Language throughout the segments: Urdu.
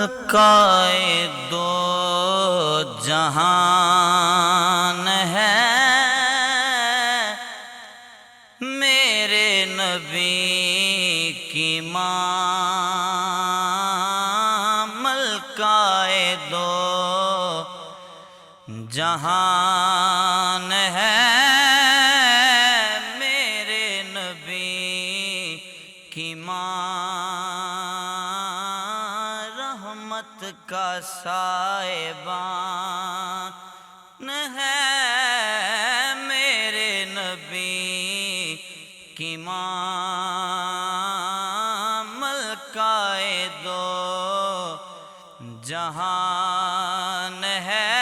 ملکہ دو جہان ہے میرے نبی کی ماں، ملکہ دو جہان ہے میرے نبی کی ماں، رحمت کا سائبان ہے میرے نبی کی ماں، ملکہ دو جہان ہے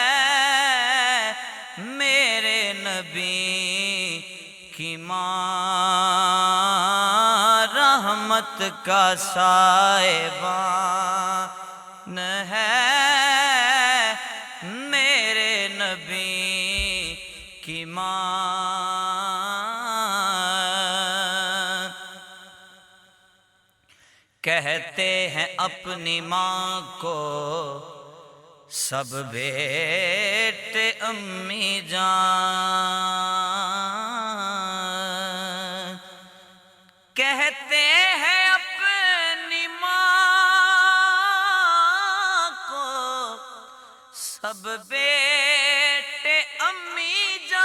میرے نبی کی ماں، رحمت کا سائبان ہے میرے نبی کی ماں۔ کہتے ہیں اپنی ماں کو سب بیٹے امی جان، کہتے ہیں اپنی ماں کو سب بیٹے امی جان،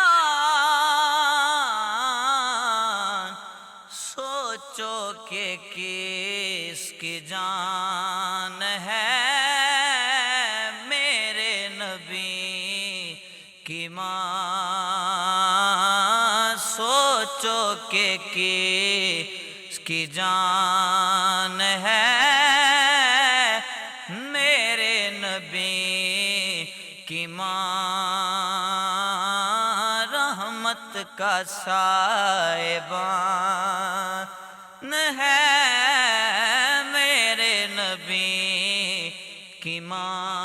سوچو کہ کس کی جان ہے میرے نبی کی ماں، سوچو کہ کس کی جان ہے میرے نبی کی ماں، رحمت کا سائبان ہے میرے نبی کی ماں۔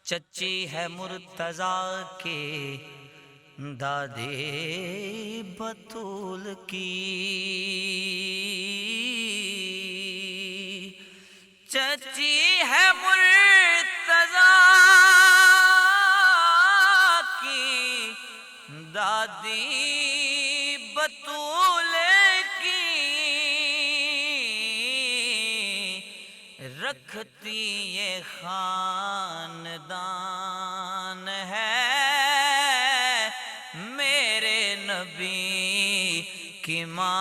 چچی ہے مرتضیٰ کی دادی بطول کی، چچی ہے مرتضیٰ کی دادی بطول کی، رکھتی یہ خاندان ہے میرے نبی کی ماں،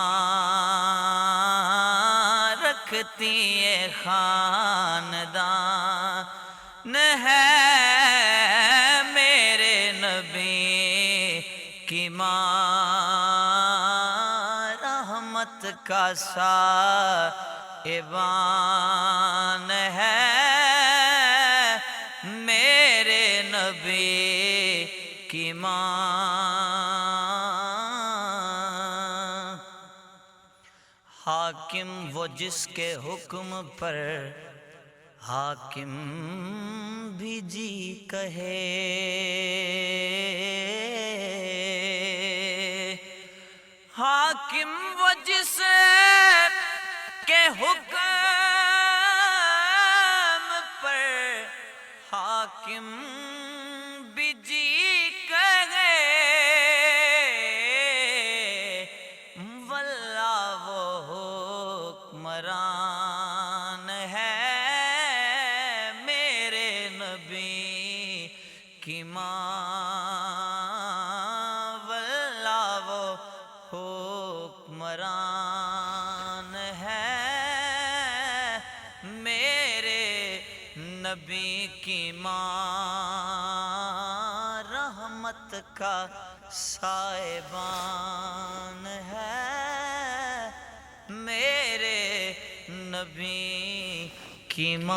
رکھتی یہ خاندان ہے میرے نبی کی ماں، رحمت کا سائبان ہے میرے نبی کی ماں۔ حاکم وہ جس کے حکم پر حاکم بھی جی کہے، حاکم وہ جس کے حکم پر حاکم بھی جی کہے، واللہ وہ حکمران ہے میرے نبی کی ماں، واللہ وہ حکمران ہے میرے نبی کی ماں، رحمت کا سائبان ہے میرے نبی کی ماں۔